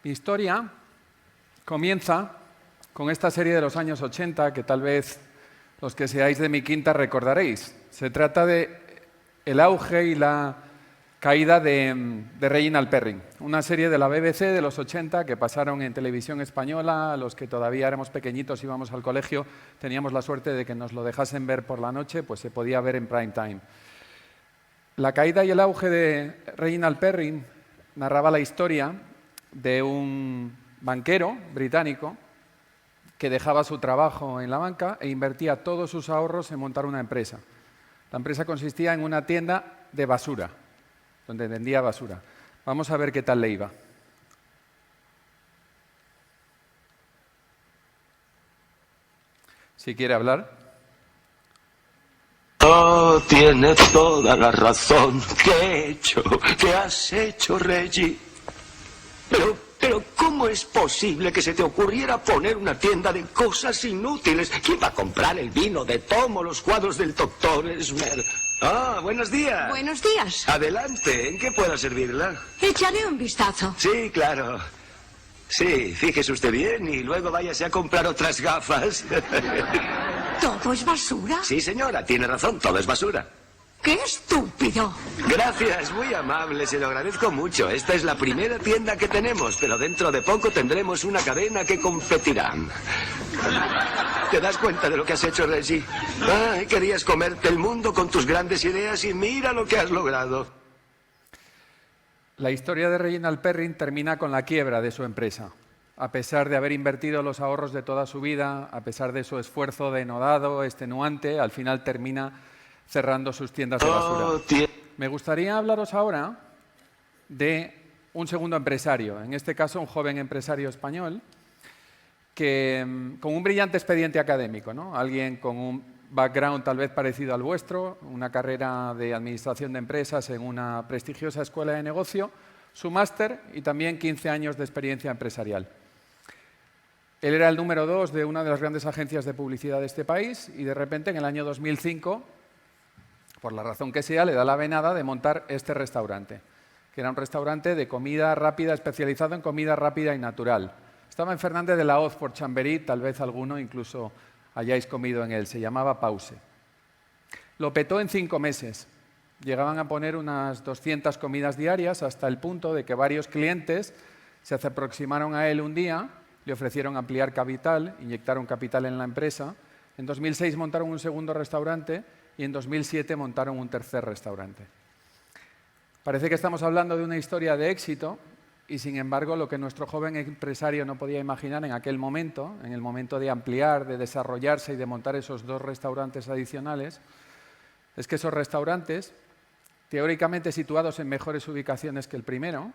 Mi historia comienza con esta serie de los años 80 que tal vez los que seáis de mi quinta recordaréis. Se trata de el auge y la caída de Reginald Perrin, una serie de la BBC de los 80 que pasaron en televisión española. Los que todavía éramos pequeñitos, íbamos al colegio, teníamos la suerte de que nos lo dejasen ver por la noche, pues se podía ver en prime time. La caída y el auge de Reginald Perrin narraba la historia de un banquero británico que dejaba su trabajo en la banca e invertía todos sus ahorros en montar una empresa. La empresa consistía en una tienda de basura, donde vendía basura. Vamos a ver qué tal le iba. Si quiere hablar. Oh, tiene toda la razón. ¿Qué he hecho? ¿Qué has hecho, Reggie? Pero, ¿cómo es posible que se te ocurriera poner una tienda de cosas inútiles? ¿Quién va a comprar el vino de Tom o los cuadros del Dr. Esmer? Ah, buenos días. Buenos días. Adelante, ¿en qué puedo servirla? Echaré un vistazo. Sí, claro. Sí, fíjese usted bien y luego váyase a comprar otras gafas. ¿Todo es basura? Sí, señora, tiene razón, todo es basura. ¡Qué estúpido! Gracias, muy amable, se lo agradezco mucho. Esta es la primera tienda que tenemos, pero dentro de poco tendremos una cadena que competirá. ¿Te das cuenta de lo que has hecho, Reggie? Ay, querías comerte el mundo con tus grandes ideas y mira lo que has logrado. La historia de Reginald Perrin termina con la quiebra de su empresa. A pesar de haber invertido los ahorros de toda su vida, a pesar de su esfuerzo denodado, extenuante, al final termina cerrando sus tiendas de basura. Me gustaría hablaros ahora de un segundo empresario, en este caso un joven empresario español, que con un brillante expediente académico, ¿no? Alguien con un background tal vez parecido al vuestro, una carrera de administración de empresas en una prestigiosa escuela de negocio, su máster y también 15 años de experiencia empresarial. Él era el número 2 de una de las grandes agencias de publicidad de este país y de repente en el año 2005, por la razón que sea, le da la venada de montar este restaurante, que era un restaurante de comida rápida, especializado en comida rápida y natural. Estaba en Fernández de la Hoz por Chamberí, tal vez alguno incluso hayáis comido en él, se llamaba Pause. Lo petó en 5 meses. Llegaban a poner unas 200 comidas diarias hasta el punto de que varios clientes se aproximaron a él un día, le ofrecieron ampliar capital, inyectaron capital en la empresa. En 2006 montaron un segundo restaurante y en 2007 montaron un tercer restaurante. Parece que estamos hablando de una historia de éxito y, sin embargo, lo que nuestro joven empresario no podía imaginar en aquel momento, en el momento de ampliar, de desarrollarse y de montar esos 2 restaurantes adicionales, es que esos restaurantes, teóricamente situados en mejores ubicaciones que el primero,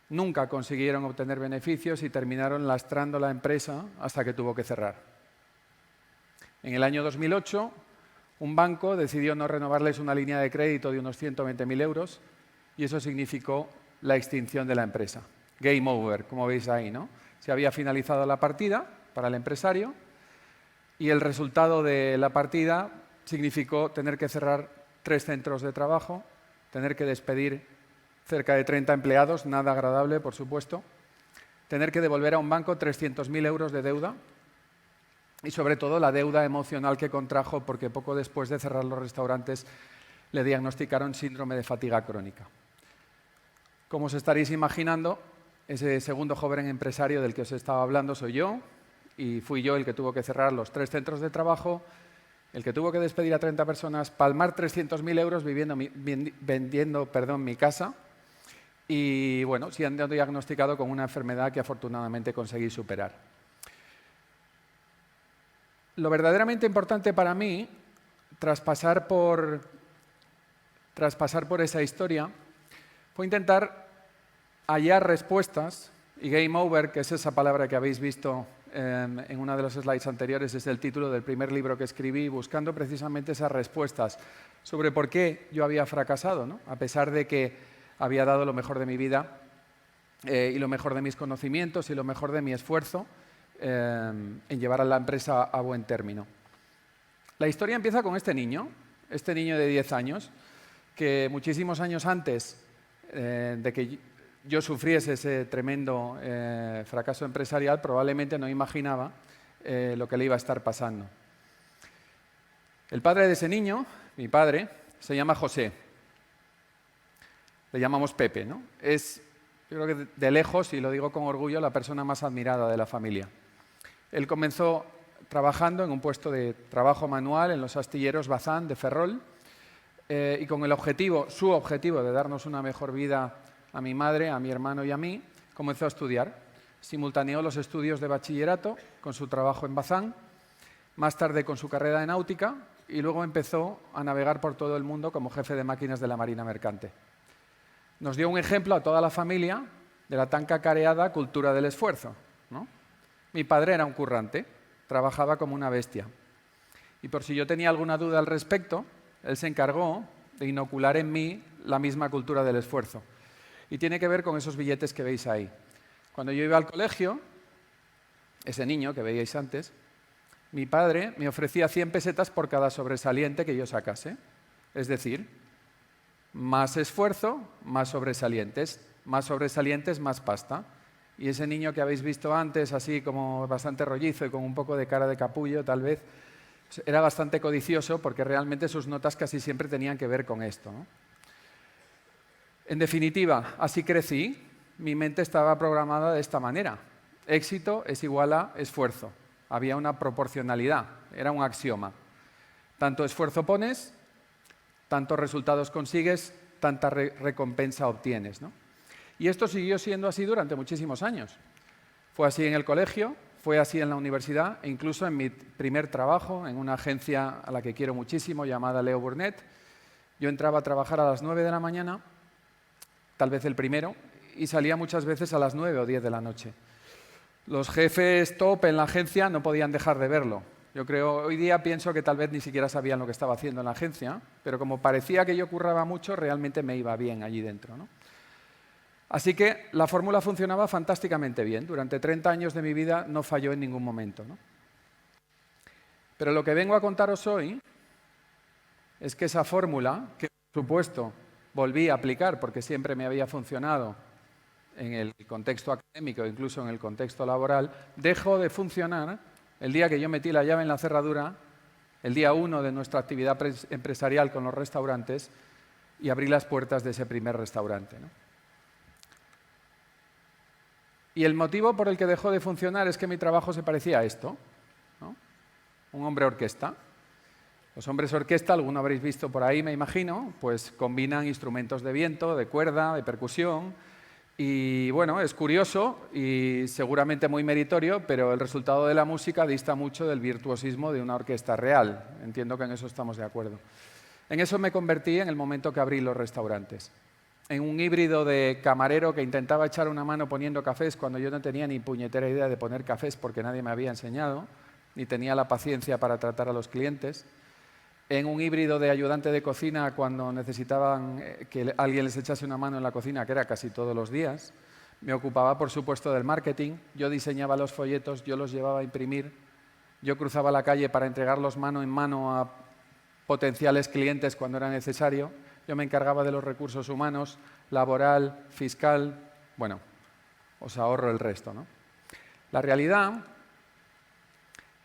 nunca consiguieron obtener beneficios y terminaron lastrando la empresa hasta que tuvo que cerrar. En el año 2008, un banco decidió no renovarles una línea de crédito de unos 120.000 euros y eso significó la extinción de la empresa. Game over, como veis ahí, ¿no? Se había finalizado la partida para el empresario y el resultado de la partida significó tener que cerrar 3 centros de trabajo, tener que despedir cerca de 30 empleados, nada agradable, por supuesto, tener que devolver a un banco 300.000 euros de deuda y, sobre todo, la deuda emocional que contrajo porque poco después de cerrar los restaurantes le diagnosticaron síndrome de fatiga crónica. Como os estaréis imaginando, ese segundo joven empresario del que os estaba hablando soy yo y fui yo el que tuvo que cerrar los 3 centros de trabajo, el que tuvo que despedir a 30 personas, palmar 300.000 euros vendiendo mi casa y, bueno, siendo diagnosticado con una enfermedad que afortunadamente conseguí superar. Lo verdaderamente importante para mí, tras pasar por esa historia, fue intentar hallar respuestas, y game over, que es esa palabra que habéis visto en una de los slides anteriores, es el título del primer libro que escribí, buscando precisamente esas respuestas sobre por qué yo había fracasado, ¿no? A pesar de que había dado lo mejor de mi vida y lo mejor de mis conocimientos y lo mejor de mi esfuerzo en llevar a la empresa a buen término. La historia empieza con este niño de 10 años, que muchísimos años antes de que yo sufriese ese tremendo fracaso empresarial, probablemente no imaginaba lo que le iba a estar pasando. El padre de ese niño, mi padre, se llama José. Le llamamos Pepe, ¿no? Es, yo creo que de lejos, y lo digo con orgullo, la persona más admirada de la familia. Él comenzó trabajando en un puesto de trabajo manual en los astilleros Bazán de Ferrol y con el objetivo, su objetivo de darnos una mejor vida a mi madre, a mi hermano y a mí, comenzó a estudiar. Simultaneó los estudios de bachillerato con su trabajo en Bazán, más tarde con su carrera de náutica y luego empezó a navegar por todo el mundo como jefe de máquinas de la Marina Mercante. Nos dio un ejemplo a toda la familia de la tan cacareada cultura del esfuerzo, ¿no? Mi padre era un currante, trabajaba como una bestia. Y por si yo tenía alguna duda al respecto, él se encargó de inocular en mí la misma cultura del esfuerzo. Y tiene que ver con esos billetes que veis ahí. Cuando yo iba al colegio, ese niño que veíais antes, mi padre me ofrecía 100 pesetas por cada sobresaliente que yo sacase. Es decir, más esfuerzo, más sobresalientes, más pasta. Y ese niño que habéis visto antes, así como bastante rollizo y con un poco de cara de capullo, tal vez, era bastante codicioso porque realmente sus notas casi siempre tenían que ver con esto, ¿no? En definitiva, así crecí, mi mente estaba programada de esta manera. Éxito es igual a esfuerzo. Había una proporcionalidad, era un axioma. Tanto esfuerzo pones, tantos resultados consigues, tanta recompensa obtienes, ¿no? Y esto siguió siendo así durante muchísimos años. Fue así en el colegio, fue así en la universidad e incluso en mi primer trabajo en una agencia a la que quiero muchísimo llamada Leo Burnett. Yo entraba a trabajar a las 9 de la mañana, tal vez el primero, y salía muchas veces a las 9 o 10 de la noche. Los jefes top en la agencia no podían dejar de verlo. Yo creo, hoy día pienso que tal vez ni siquiera sabían lo que estaba haciendo en la agencia, pero como parecía que yo curraba mucho, realmente me iba bien allí dentro, ¿no? Así que la fórmula funcionaba fantásticamente bien. Durante 30 años de mi vida no falló en ningún momento, ¿no? Pero lo que vengo a contaros hoy es que esa fórmula, que por supuesto volví a aplicar porque siempre me había funcionado en el contexto académico, incluso en el contexto laboral, dejó de funcionar el día que yo metí la llave en la cerradura, el día 1 de nuestra actividad empresarial con los restaurantes, y abrí las puertas de ese primer restaurante, ¿no? Y el motivo por el que dejó de funcionar es que mi trabajo se parecía a esto, ¿no? Un hombre orquesta. Los hombres orquesta, alguno habréis visto por ahí, me imagino, pues combinan instrumentos de viento, de cuerda, de percusión. Y bueno, es curioso y seguramente muy meritorio, pero el resultado de la música dista mucho del virtuosismo de una orquesta real. Entiendo que en eso estamos de acuerdo. En eso me convertí en el momento que abrí los restaurantes. En un híbrido de camarero que intentaba echar una mano poniendo cafés cuando yo no tenía ni puñetera idea de poner cafés porque nadie me había enseñado, ni tenía la paciencia para tratar a los clientes. En un híbrido de ayudante de cocina cuando necesitaban que alguien les echase una mano en la cocina, que era casi todos los días. Me ocupaba, por supuesto, del marketing. Yo diseñaba los folletos, yo los llevaba a imprimir. Yo cruzaba la calle para entregarlos mano en mano a potenciales clientes cuando era necesario. Yo me encargaba de los recursos humanos, laboral, fiscal. Bueno, os ahorro el resto, ¿no? La realidad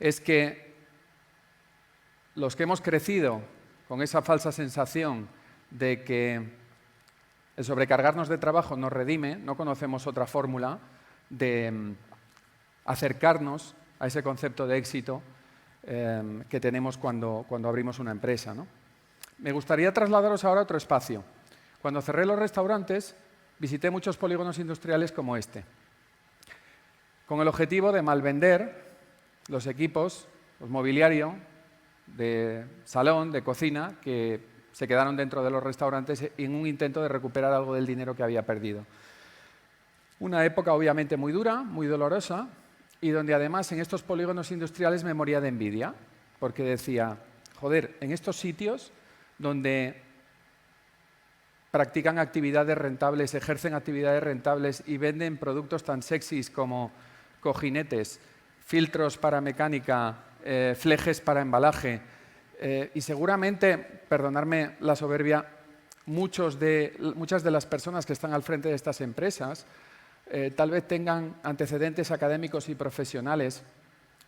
es que los que hemos crecido con esa falsa sensación de que el sobrecargarnos de trabajo nos redime, no conocemos otra fórmula de acercarnos a ese concepto de éxito que tenemos cuando abrimos una empresa, ¿no? Me gustaría trasladaros ahora a otro espacio. Cuando cerré los restaurantes, visité muchos polígonos industriales como este, con el objetivo de malvender los equipos, los mobiliario de salón, de cocina, que se quedaron dentro de los restaurantes en un intento de recuperar algo del dinero que había perdido. Una época obviamente muy dura, muy dolorosa, y donde además en estos polígonos industriales me moría de envidia, porque decía, joder, en estos sitios donde practican actividades rentables, ejercen actividades rentables y venden productos tan sexys como cojinetes, filtros para mecánica, flejes para embalaje y seguramente, perdonadme la soberbia, muchas de las personas que están al frente de estas empresas tal vez tengan antecedentes académicos y profesionales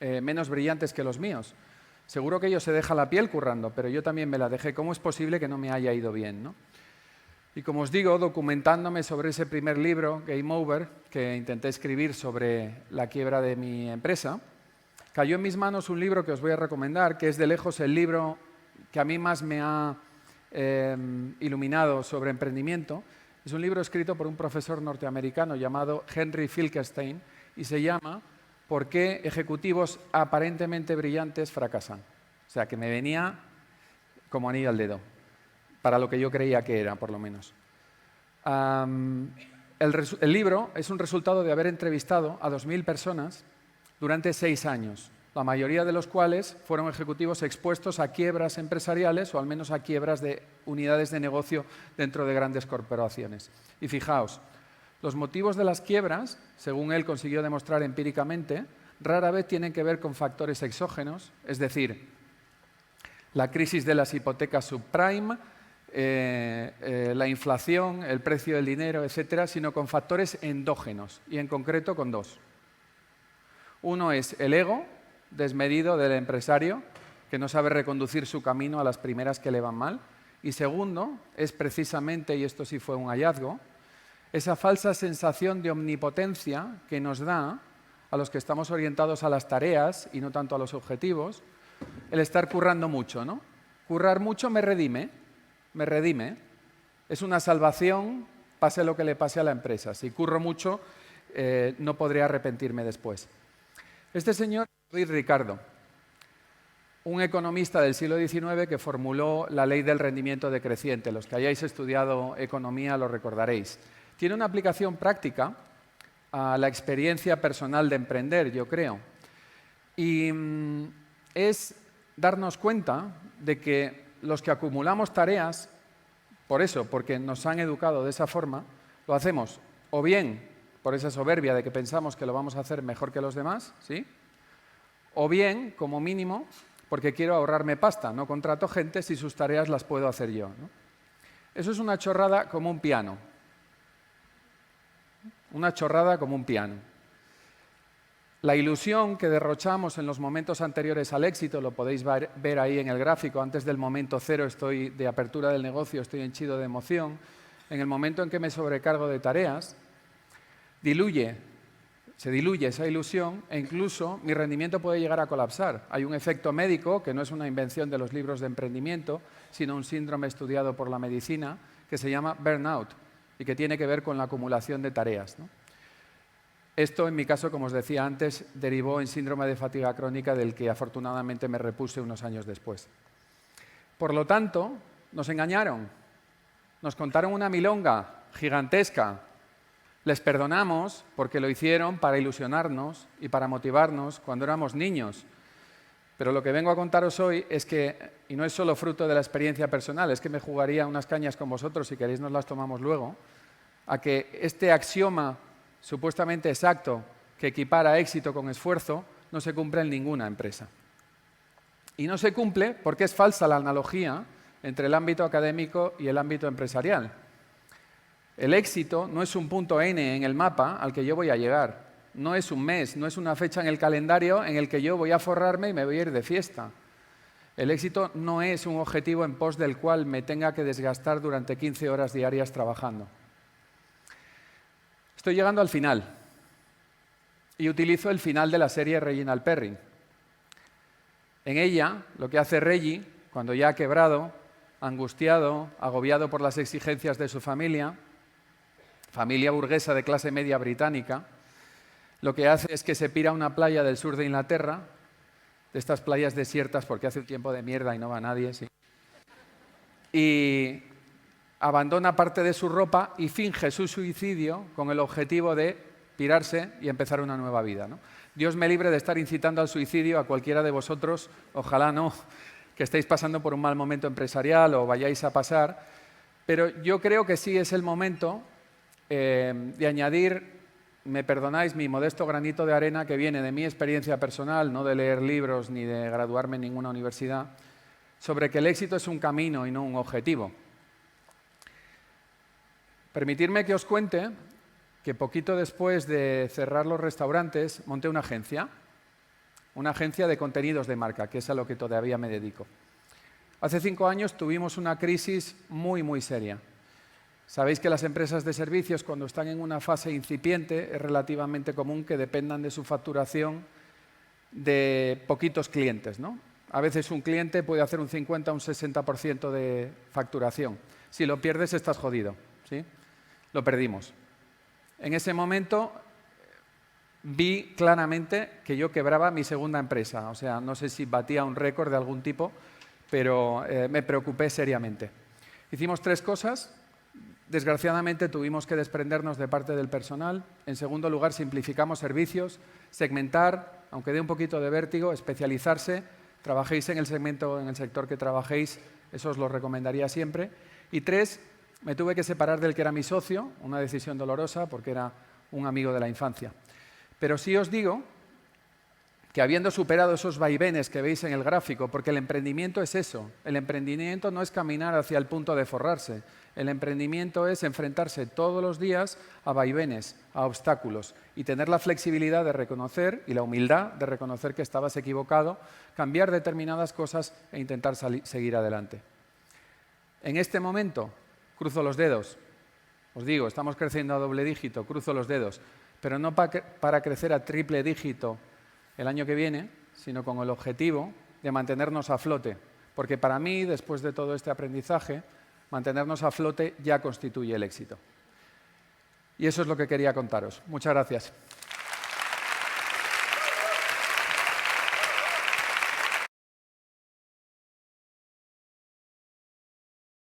menos brillantes que los míos. Seguro que ellos se dejan la piel currando, pero yo también me la dejé. ¿Cómo es posible que no me haya ido bien, ¿no? Y como os digo, documentándome sobre ese primer libro, Game Over, que intenté escribir sobre la quiebra de mi empresa, cayó en mis manos un libro que os voy a recomendar, que es de lejos el libro que a mí más me ha iluminado sobre emprendimiento. Es un libro escrito por un profesor norteamericano llamado Henry Finkelstein y se llama ¿Por qué ejecutivos aparentemente brillantes fracasan? O sea, que me venía como anillo al dedo, para lo que yo creía que era, por lo menos. El libro es un resultado de haber entrevistado a 2.000 personas durante 6 años, la mayoría de los cuales fueron ejecutivos expuestos a quiebras empresariales o al menos a quiebras de unidades de negocio dentro de grandes corporaciones. Y fijaos, los motivos de las quiebras, según él consiguió demostrar empíricamente, rara vez tienen que ver con factores exógenos, es decir, la crisis de las hipotecas subprime, la inflación, el precio del dinero, etcétera, sino con factores endógenos, y en concreto con 2. Uno es el ego desmedido del empresario, que no sabe reconducir su camino a las primeras que le van mal. Y segundo, es precisamente, y esto sí fue un hallazgo, esa falsa sensación de omnipotencia que nos da a los que estamos orientados a las tareas y no tanto a los objetivos, el estar currando mucho, ¿no? Currar mucho me redime. Es una salvación, pase lo que le pase a la empresa. Si curro mucho, no podré arrepentirme después. Este señor es Ruiz Ricardo, un economista del siglo XIX que formuló la ley del rendimiento decreciente. Los que hayáis estudiado economía lo recordaréis. Tiene una aplicación práctica a la experiencia personal de emprender, yo creo. Y es darnos cuenta de que los que acumulamos tareas, por eso, porque nos han educado de esa forma, lo hacemos o bien por esa soberbia de que pensamos que lo vamos a hacer mejor que los demás, ¿sí? O bien, como mínimo, porque quiero ahorrarme pasta, no contrato gente si sus tareas las puedo hacer yo, ¿no? Eso es una chorrada como un piano. Una chorrada como un piano. La ilusión que derrochamos en los momentos anteriores al éxito, lo podéis ver ahí en el gráfico, antes del momento cero estoy de apertura del negocio, estoy henchido de emoción. En el momento en que me sobrecargo de tareas, se diluye esa ilusión e incluso mi rendimiento puede llegar a colapsar. Hay un efecto médico, que no es una invención de los libros de emprendimiento, sino un síndrome estudiado por la medicina, que se llama burnout y que tiene que ver con la acumulación de tareas, ¿no? Esto, en mi caso, como os decía antes, derivó en síndrome de fatiga crónica del que afortunadamente me repuse unos años después. Por lo tanto, nos engañaron, nos contaron una milonga gigantesca. Les perdonamos porque lo hicieron para ilusionarnos y para motivarnos cuando éramos niños. Pero lo que vengo a contaros hoy es que, y no es solo fruto de la experiencia personal, es que me jugaría unas cañas con vosotros, si queréis nos las tomamos luego, a que este axioma supuestamente exacto que equipara éxito con esfuerzo no se cumple en ninguna empresa. Y no se cumple porque es falsa la analogía entre el ámbito académico y el ámbito empresarial. El éxito no es un punto N en el mapa al que yo voy a llegar. No es un mes, no es una fecha en el calendario en el que yo voy a forrarme y me voy a ir de fiesta. El éxito no es un objetivo en pos del cual me tenga que desgastar durante 15 horas diarias trabajando. Estoy llegando al final y utilizo el final de la serie Reginald Perrin. En ella, lo que hace Reggie, cuando ya ha quebrado, angustiado, agobiado por las exigencias de su familia burguesa de clase media británica, lo que hace es que se pira a una playa del sur de Inglaterra, de estas playas desiertas porque hace un tiempo de mierda y no va nadie, sí, y abandona parte de su ropa y finge su suicidio con el objetivo de pirarse y empezar una nueva vida, ¿no? Dios me libre de estar incitando al suicidio a cualquiera de vosotros, ojalá no, que estéis pasando por un mal momento empresarial o vayáis a pasar, pero yo creo que sí es el momento de añadir, me perdonáis, mi modesto granito de arena que viene de mi experiencia personal, no de leer libros ni de graduarme en ninguna universidad, sobre que el éxito es un camino y no un objetivo. Permitidme que os cuente que poquito después de cerrar los restaurantes monté una agencia de contenidos de marca, que es a lo que todavía me dedico. Hace 5 años tuvimos una crisis muy seria. Sabéis que las empresas de servicios, cuando están en una fase incipiente, es relativamente común que dependan de su facturación de poquitos clientes, ¿no? A veces un cliente puede hacer un 50 o un 60% de facturación. Si lo pierdes, estás jodido, ¿sí? Lo perdimos. En ese momento vi claramente que yo quebraba mi segunda empresa. O sea, no sé si batía un récord de algún tipo, pero me preocupé seriamente. Hicimos 3 cosas. Desgraciadamente tuvimos que desprendernos de parte del personal. En segundo lugar, simplificamos servicios, segmentar, aunque dé un poquito de vértigo, especializarse. Trabajéis en el segmento, en el sector que trabajéis, eso os lo recomendaría siempre. Y 3, me tuve que separar del que era mi socio, una decisión dolorosa porque era un amigo de la infancia. Pero sí os digo que habiendo superado esos vaivenes que veis en el gráfico, porque el emprendimiento es eso, el emprendimiento no es caminar hacia el punto de forrarse, el emprendimiento es enfrentarse todos los días a vaivenes, a obstáculos y tener la flexibilidad de reconocer y la humildad de reconocer que estabas equivocado, cambiar determinadas cosas e intentar seguir adelante. En este momento, cruzo los dedos, os digo, estamos creciendo a doble dígito, cruzo los dedos, pero no para crecer a triple dígito el año que viene, sino con el objetivo de mantenernos a flote. Porque para mí, después de todo este aprendizaje, mantenernos a flote ya constituye el éxito. Y eso es lo que quería contaros. Muchas gracias.